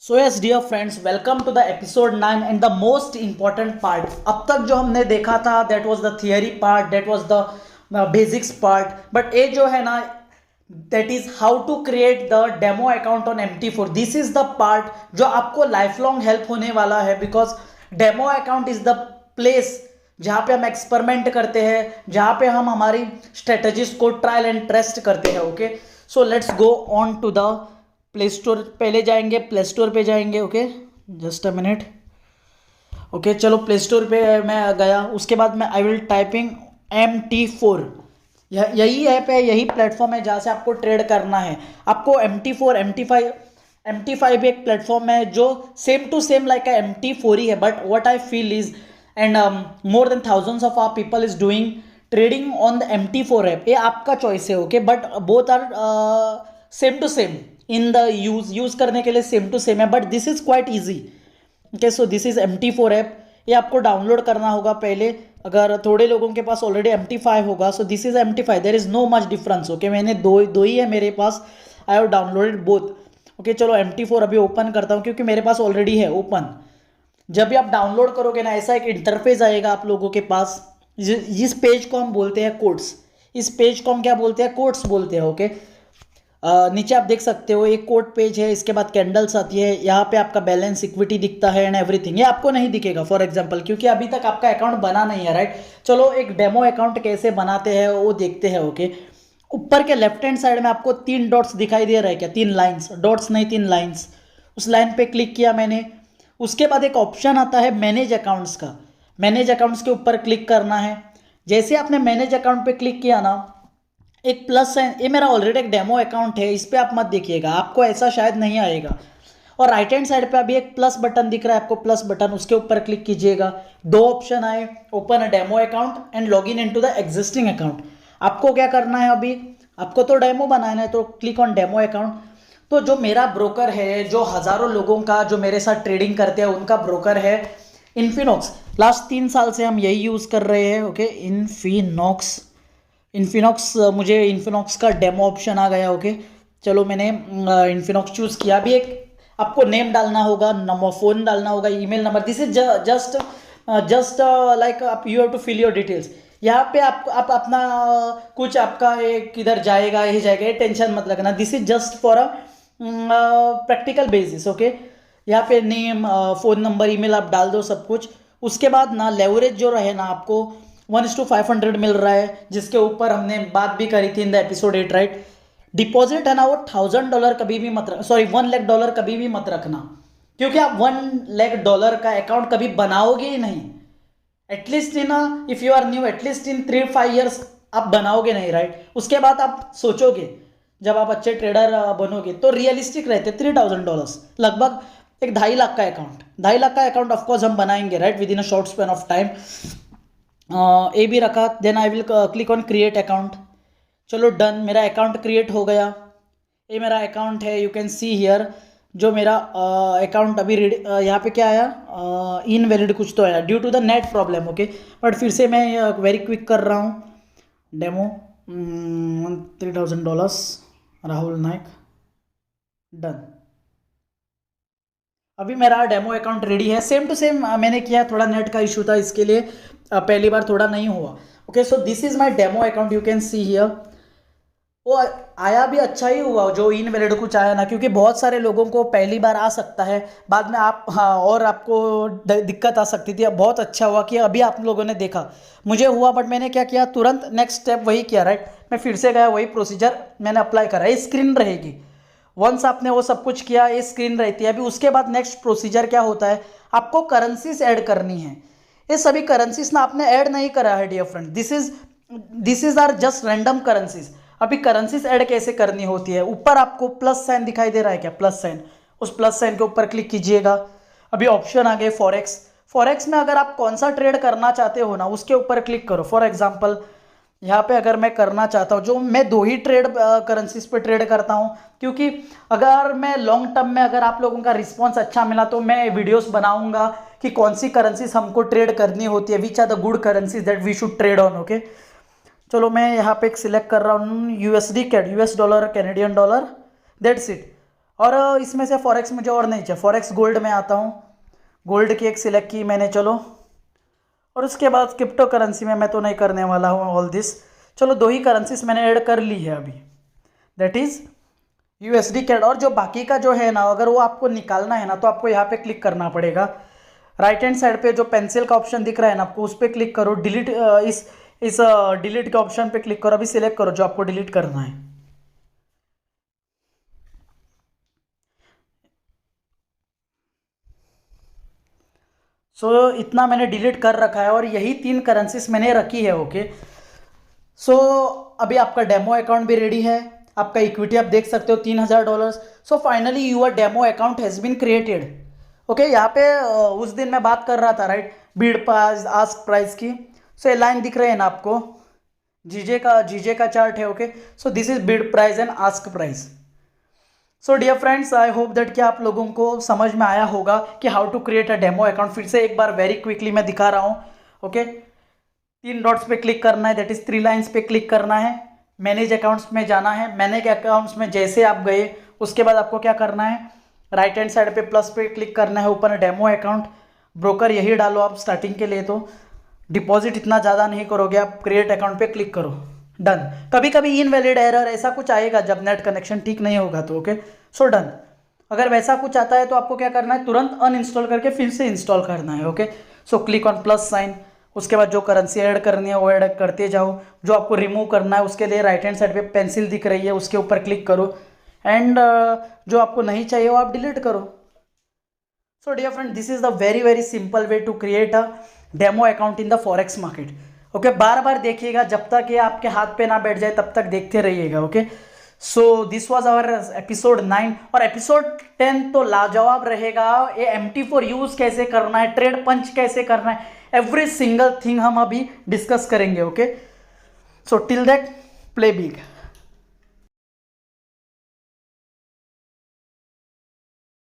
So yes dear friends, welcome to the episode 9 and the most important part. अब तक जो हमने देखा था that was the theory part, that was the basics part, but ये जो है ना that is how to create the demo account on MT4। This is the part जो आपको लाइफ लॉन्ग हेल्प होने वाला है, because demo account is the place जहाँ पे हम एक्सपेरिमेंट करते हैं, जहाँ पे हम हमारी स्ट्रेटजीज को ट्रायल एंड टेस्ट करते हैं। Okay, so let's go on to the play store. पहले जाएंगे प्ले स्टोर पे जाएंगे। Okay, just a minute. Okay, चलो प्ले स्टोर पे मैं गया। उसके बाद मैं आई विल टाइपिंग MT4। यही ऐप है, यही प्लेटफॉर्म है जहाँ से आपको ट्रेड करना है। आपको MT4 MT5 एक प्लेटफॉर्म है जो same to same like MT4 ही है, but what I feel is and more than thousands of our people is doing trading on the MT4 app. ये आपका चॉइस है। Okay, but both are same to same in the use करने के लिए same to same है, but this is quite easy. Okay, so this is MT4 app. ये आपको डाउनलोड करना होगा पहले। अगर थोड़े लोगों के पास ऑलरेडी MT5 होगा, so this is MT5, there is no much difference. Okay, मैंने दो दो ही है मेरे पास। I have downloaded both. Okay, चलो MT4 अभी ओपन करता हूँ क्योंकि मेरे पास ऑलरेडी है ओपन। जब भी आप डाउनलोड करोगे ना, ऐसा एक इंटरफेस आएगा आप लोगों के पास। इस पेज को हम बोलते हैं कोड्स। इस पेज को हम क्या बोलते हैं? कोड्स बोलते हैं। ओके, नीचे आप देख सकते हो एक कोड पेज है, इसके बाद कैंडल्स आती है, यहाँ पे आपका बैलेंस इक्विटी दिखता है एंड एवरीथिंग। ये आपको नहीं दिखेगा फॉर एग्जांपल, क्योंकि अभी तक आपका अकाउंट बना नहीं है, राइट। चलो एक डेमो अकाउंट कैसे बनाते हैं वो देखते हैं। ओके, ऊपर के लेफ्ट हैंड साइड में आपको 3 डॉट्स दिखाई दे रहा है क्या? 3 लाइन्स, डॉट्स नहीं 3 लाइन्स। उस लाइन पे क्लिक किया मैंने। उसके बाद एक ऑप्शन आता है मैनेज अकाउंट्स का। मैनेज अकाउंट्स के ऊपर क्लिक करना है। जैसे आपने मैनेज अकाउंट पे क्लिक किया ना, एक प्लस साइन, ये मेरा ऑलरेडी एक डेमो अकाउंट है, इस पर आप मत देखिएगा, आपको ऐसा शायद नहीं आएगा। और राइट हैंड साइड पे अभी एक प्लस बटन दिख रहा है आपको, प्लस बटन, उसके ऊपर क्लिक कीजिएगा। 2 ऑप्शन आए, open a demo account and log in to the existing account. आपको क्या करना है? अभी आपको तो डेमो बनाना है, तो क्लिक ऑन डेमो अकाउंट। तो जो मेरा ब्रोकर है, जो हज़ारों लोगों का जो मेरे साथ ट्रेडिंग करते हैं उनका ब्रोकर है इन्फिनॉक्स। लास्ट 3 साल से हम यही यूज़ कर रहे हैं। ओके, इन्फिनॉक्स मुझे इन्फिनॉक्स का डेमो ऑप्शन आ गया। ओके, चलो मैंने इन्फिनॉक्स चूज़ किया। अभी एक आपको नेम डालना होगा, नंबर फ़ोन डालना होगा, email number. This is just like आप you have to fill your details. यहाँ पे आप अपना कुछ आपका एक किधर जाएगा, ये जाएगा, ये टेंशन मत लगना। This is just for a practical basis. Okay, यहाँ पे नेम, फ़ोन नंबर, ईमेल आप डाल दो सब कुछ। उसके बाद ना लेवरेज जो रहे ना, आपको 1:500 मिल रहा है, जिसके ऊपर हमने बात भी करी थी in the episode 8, right. Deposit है ना वो $1000 कभी भी मत रख, सॉरी $1 लाख कभी भी मत रखना, क्योंकि आप $1 लाख का अकाउंट कभी बनाओगे ही नहीं। At least in if you are new, at least in 3-5 years आप बनाओगे नहीं, राइट। उसके बाद आप सोचोगे, जब आप अच्छे ट्रेडर बनोगे तो रियलिस्टिक रहते $3000, लगभग एक 2.5 लाख का अकाउंट। 2.5 लाख का अकाउंट ऑफकोर्स हम बनाएंगे, right, within a short span of time. A भी रखा। Then I will click on create account. चलो डन, मेरा अकाउंट क्रिएट हो गया। ये मेरा अकाउंट है, यू कैन सी हियर। जो मेरा अकाउंट अभी यहाँ पे क्या आया, इनवैलिड कुछ तो आया due to the net problem. Okay, but फिर से मैं वेरी क्विक कर रहा हूँ। Demo $3000 Rahul Nayak, done. अभी मेरा डेमो अकाउंट रेडी है, सेम टू सेम मैंने किया। थोड़ा नेट का इशू था, इसके लिए पहली बार थोड़ा नहीं हुआ। Okay, so this is my demo account, you can see here. वो आया भी अच्छा ही हुआ जो इनवैलिड कुछ आया ना, क्योंकि बहुत सारे लोगों को पहली बार आ सकता है, बाद में आप, हाँ, और आपको दिक्कत आ सकती थी। अब बहुत अच्छा हुआ कि अभी आप लोगों ने देखा। मुझे हुआ, बट मैंने क्या किया, तुरंत नेक्स्ट स्टेप वही किया, राइट। मैं फिर से गया, वही प्रोसीजर मैंने अप्लाई करा। ये स्क्रीन रहेगी, वंस आपने वो सब कुछ किया, ये स्क्रीन रहती है। अभी उसके बाद नेक्स्ट प्रोसीजर क्या होता है, आपको करेंसीज ऐड करनी है। ये सभी करेंसीज ना आपने ऐड नहीं करा है dear friend, this is are just random currencies. अभी करेंसीज ऐड कैसे करनी होती है, ऊपर आपको प्लस साइन दिखाई दे रहा है क्या? प्लस साइन, उस प्लस साइन के ऊपर क्लिक कीजिएगा। अभी ऑप्शन आ गए फॉरेक्स। फॉरेक्स में अगर आप कौन सा ट्रेड करना चाहते हो ना, उसके ऊपर क्लिक करो। फॉर एग्जाम्पल यहाँ पे अगर मैं करना चाहता हूँ, जो मैं 2 ही ट्रेड करेंसीज पे ट्रेड करता हूँ, क्योंकि अगर मैं लॉन्ग टर्म में, अगर आप लोगों का रिस्पॉन्स अच्छा मिला तो मैं वीडियोस बनाऊंगा कि कौन सी करेंसीज हमको ट्रेड करनी होती है, which are the good currencies that we should trade on. Okay, चलो मैं यहाँ पे एक सिलेक्ट कर रहा हूँ USD CAD, US dollar, Canadian dollar, that's it. और इसमें से फॉरेक्स मुझे और नहीं चाहिए, फॉरेक्स गोल्ड में आता हूँ, गोल्ड की एक सिलेक्ट की मैंने, चलो। और उसके बाद क्रिप्टो करेंसी में मैं तो नहीं करने वाला हूँ ऑल दिस। चलो 2 ही करेंसीज मैंने ऐड कर ली है अभी, दैट इज़ यूएसडी कैड। और जो बाकी का जो है ना, अगर वो आपको निकालना है ना तो आपको यहाँ पे क्लिक करना पड़ेगा। राइट हैंड साइड पे जो पेंसिल का ऑप्शन दिख रहा है ना आपको, उस पर क्लिक करो। डिलीट इस डिलीट के ऑप्शन पे क्लिक करो, अभी सिलेक्ट करो जो आपको डिलीट करना है। सो इतना मैंने डिलीट कर रखा है और यही 3 करेंसीज मैंने रखी है, ओके। सो अभी आपका डेमो अकाउंट भी रेडी है, आपका इक्विटी आप देख सकते हो $3000। So finally your demo account has been created, okay. यहाँ पे उस दिन मैं बात कर रहा था, right, bid price ask price की। सो ये लाइन दिख रहे हैं ना आपको, जीजे का चार्ट है, okay. So this is bid price and ask price. So dear friends, I hope that कि आप लोगों को समझ में आया होगा कि how to create a demo account. फिर से एक बार वेरी क्विकली मैं दिखा रहा हूँ, ओके। 3 डॉट्स पे क्लिक करना है, दैट इज 3 लाइन्स पे क्लिक करना है, मैनेज अकाउंट्स में जाना है। मैनेज अकाउंट्स में जैसे आप गए उसके बाद आपको क्या करना है, राइट हैंड साइड पे प्लस पे क्लिक करना है, ओपन डेमो अकाउंट। ब्रोकर यही डालो आप स्टार्टिंग के लिए, तो डिपॉजिट इतना ज़्यादा नहीं करोगे आप, क्रिएट अकाउंट पे क्लिक करो, डन। कभी कभी इनवैलिड एरर ऐसा कुछ आएगा जब नेट कनेक्शन ठीक नहीं होगा तो, ओके। So done. अगर वैसा कुछ आता है तो आपको क्या करना है, तुरंत अनइंस्टॉल करके फिर से इंस्टॉल करना है, okay. So click on plus sign, उसके बाद जो करेंसी ऐड करनी है वो ऐड करते जाओ। जो आपको रिमूव करना है उसके लिए राइट हैंड साइड पे पेंसिल दिख रही है, उसके ऊपर क्लिक करो एंड जो आपको नहीं चाहिए वो आप डिलीट करो। So dear friend, this is the very very simple way to create a demo account in the forex market, okay. बार बार देखिएगा, जब तक ये आपके हाथ पे ना बैठ जाए तब तक देखते रहिएगा, okay. So this was our episode 9 और एपिसोड 10 तो लाजवाब रहेगा। ये MT4 यूज कैसे करना है, ट्रेड पंच कैसे करना है, एवरी सिंगल थिंग हम अभी डिस्कस करेंगे, okay. So till that, play big.